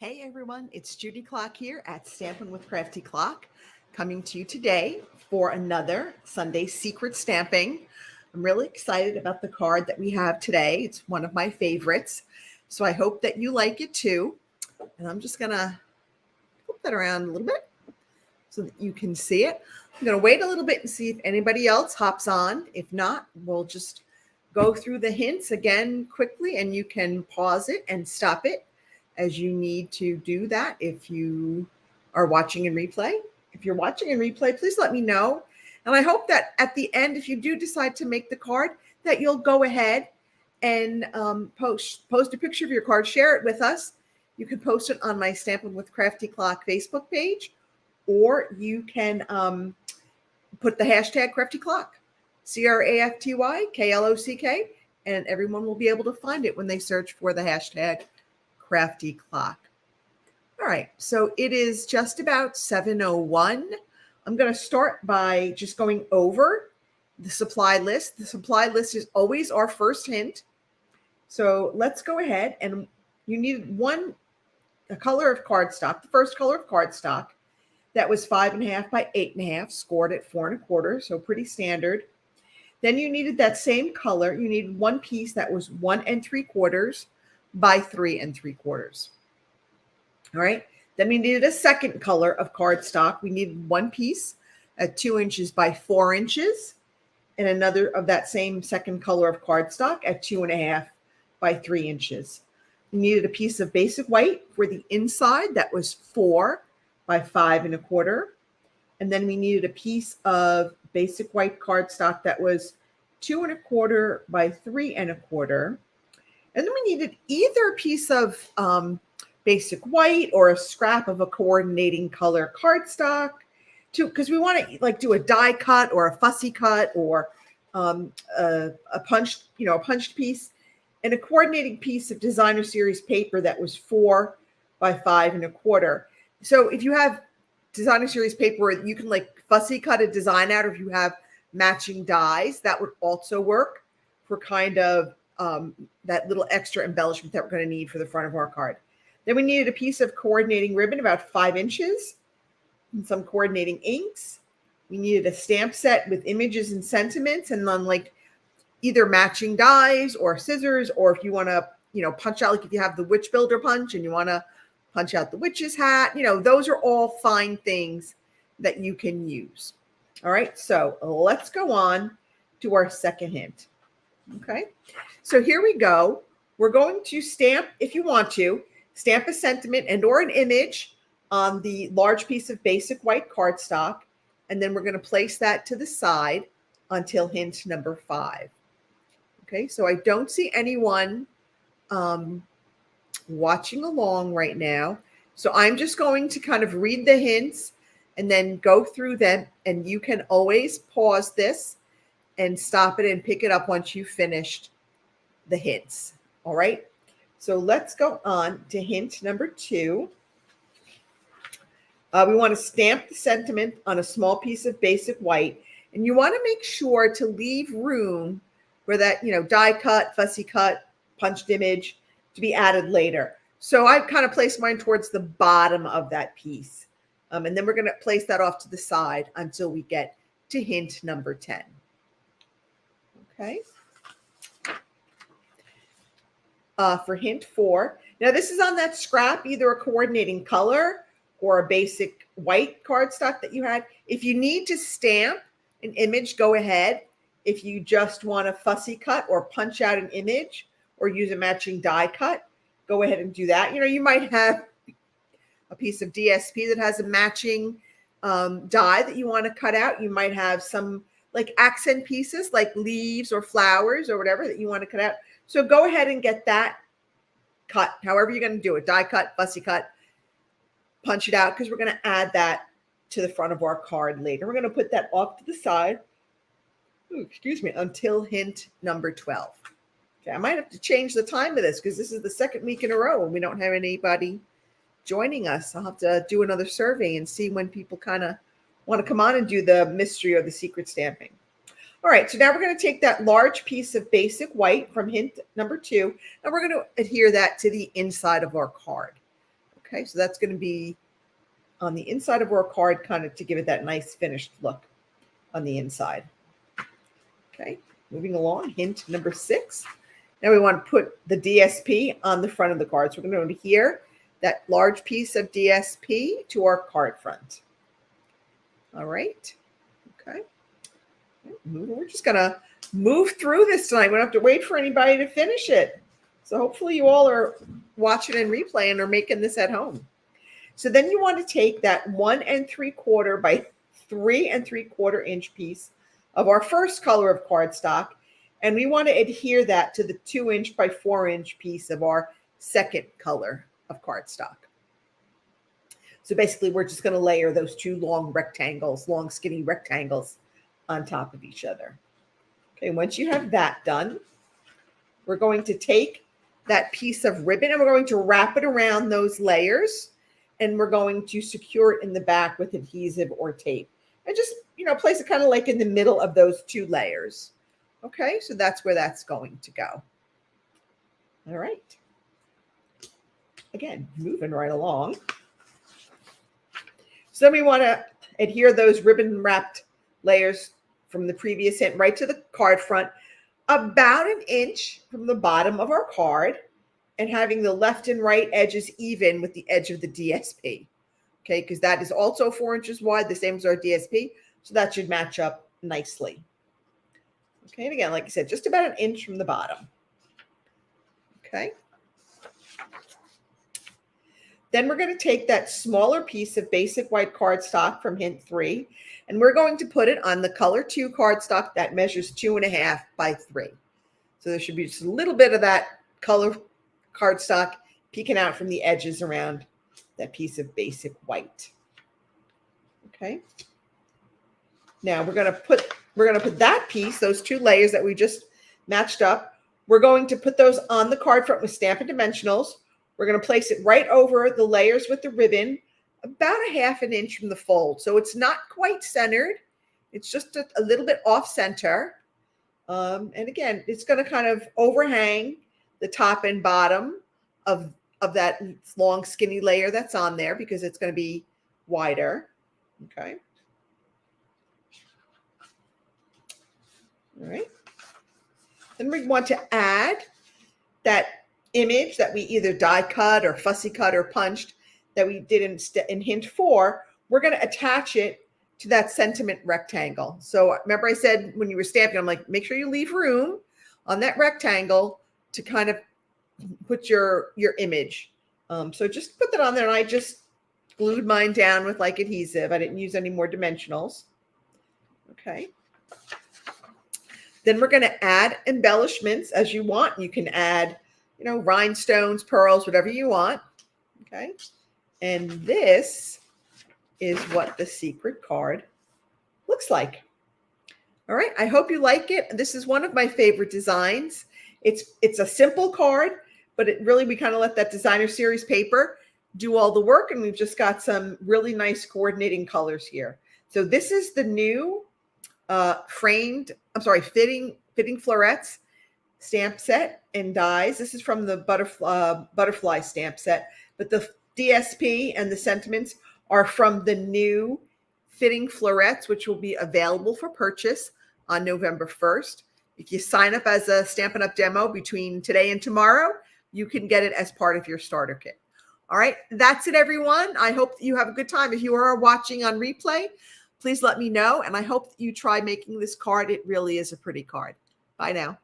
Hey everyone, it's Judy Klock here at Stampin' with Crafty Klock, coming to you today for another Sunday secret stamping. I'm really excited about the card that we have today. It's one of my favorites, so I hope that you like it too. And I'm just gonna flip that around a little bit so that you can see it. I'm gonna wait a little bit and see if anybody else hops on. If not, we'll just go through the hints again quickly, and you can pause it and stop it as you need to do that if you are watching in replay. If you're watching in replay, please let me know. And I hope that at the end, if you do decide to make the card, that you'll go ahead and post a picture of your card, share it with us. You can post it on my Stampin' with Crafty Klock Facebook page, or you can put the hashtag Crafty Klock, CRAFTY KLOCK, and everyone will be able to find it when they search for the hashtag Crafty Klock. All right, so it is just about 7:01. I'm going to start by just going over the supply list. The supply list is always our first hint. So let's go ahead, and you needed a color of cardstock, the first color of cardstock that was 5.5 by 8.5, scored at 4 1/4, so pretty standard. Then you needed that same color. You needed one piece that was 1 3/4 by 3 3/4. All right. Then we needed a second color of cardstock. We needed one piece at 2 inches by 4 inches, and another of that same second color of cardstock at 2.5 by 3 inches. We needed a piece of basic white for the inside that was 4 by 5 1/4. And then we needed a piece of basic white cardstock that was 2 1/4 by 3 1/4. And then we needed either a piece of basic white or a scrap of a coordinating color cardstock, because we want to do a die cut or a fussy cut or a punched piece, and a coordinating piece of designer series paper that was 4 by 5 1/4. So if you have designer series paper, you can fussy cut a design out, or if you have matching dies, that would also work for kind of that little extra embellishment that we're going to need for the front of our card. Then we needed a piece of coordinating ribbon about 5 inches and some coordinating inks. We needed a stamp set with images and sentiments, and then either matching dies or scissors, or if you want to, punch out, if you have the witch builder punch and you want to punch out the witch's hat, those are all fine things that you can use. All right, so let's go on to our second hint. Okay, so here we go. We're going to stamp, if you want to, stamp a sentiment and or an image on the large piece of basic white cardstock, and then we're going to place that to the side until hint number 5. Okay, so I don't see anyone watching along right now. So I'm just going to kind of read the hints and then go through them, and you can always pause this and stop it and pick it up once you've finished the hints. All right. So let's go on to hint number 2. We want to stamp the sentiment on a small piece of basic white, and you want to make sure to leave room for that, die cut, fussy cut, punched image to be added later. So I kind of placed mine towards the bottom of that piece. And then we're going to place that off to the side until we get to hint number 10. Okay. For hint 4, now this is on that scrap, either a coordinating color or a basic white cardstock that you had. If you need to stamp an image, go ahead. If you just want a fussy cut or punch out an image or use a matching die cut, go ahead and do that. You might have a piece of DSP that has a matching die that you want to cut out. You might have some accent pieces like leaves or flowers or whatever that you want to cut out. So go ahead and get that cut, however you're going to do it, die cut, fussy cut, punch it out, because we're going to add that to the front of our card later. We're going to put that off to the side, until hint number 12. Okay, I might have to change the time of this because this is the second week in a row and we don't have anybody joining us. I'll have to do another survey and see when people kind of want to come on and do the mystery or the secret stamping. All right, so now we're going to take that large piece of basic white from hint number 2, and we're going to adhere that to the inside of our card. Okay, so that's going to be on the inside of our card, kind of to give it that nice finished look on the inside. Okay, moving along, hint number 6. Now we want to put the DSP on the front of the card. So we're going to adhere that large piece of DSP to our card front. All right. Okay. We're just going to move through this tonight. We don't have to wait for anybody to finish it. So hopefully you all are watching and replaying or making this at home. So then you want to take that 1 3/4 by 3 3/4 inch piece of our first color of cardstock, and we want to adhere that to the 2 inch by 4 inch piece of our second color of cardstock. So basically, we're just going to layer those 2 long skinny rectangles on top of each other. Okay, once you have that done, we're going to take that piece of ribbon and we're going to wrap it around those layers, and we're going to secure it in the back with adhesive or tape. And just, place it kind of like in the middle of those 2 layers. Okay, so that's where that's going to go. All right. Again, moving right along. So then we want to adhere those ribbon wrapped layers from the previous hint right to the card front, about 1 inch from the bottom of our card, and having the left and right edges even with the edge of the DSP. Okay, because that is also 4 inches wide, the same as our DSP. So that should match up nicely. Okay, and again, like I said, just about 1 inch from the bottom. Okay. Then we're going to take that smaller piece of basic white cardstock from hint 3, and we're going to put it on the color 2 cardstock that measures 2.5 by 3. So there should be just a little bit of that color cardstock peeking out from the edges around that piece of basic white. Okay. Now we're going to put that piece, those 2 layers that we just matched up, we're going to put those on the card front with Stampin' Dimensionals. We're going to place it right over the layers with the ribbon, about 1/2 inch from the fold. So it's not quite centered. It's just a little bit off center. And again, it's going to kind of overhang the top and bottom of that long skinny layer that's on there because it's going to be wider. Okay. All right. Then we want to add that image that we either die cut or fussy cut or punched that we did in hint 4. We're going to attach it to that sentiment rectangle. So remember I said when you were stamping, I'm like, make sure you leave room on that rectangle to kind of put your image. So just put that on there, and I just glued mine down with like adhesive. I didn't use any more dimensionals. Okay. Then we're going to add embellishments as you want. You can add, rhinestones, pearls, whatever you want. Okay. And this is what the secret card looks like. All right. I hope you like it. This is one of my favorite designs. It's a simple card, but we kind of let that designer series paper do all the work. And we've just got some really nice coordinating colors here. So this is the new fitting florets stamp set and dies. This is from the butterfly stamp set, but the DSP and the sentiments are from the new fitting florets, which will be available for purchase on November 1st. If you sign up as a Stampin' Up! Demo between today and tomorrow, you can get it as part of your starter kit. All right, that's it, everyone. I hope that you have a good time. If you are watching on replay, please let me know, and I hope that you try making this card. It really is a pretty card. Bye now.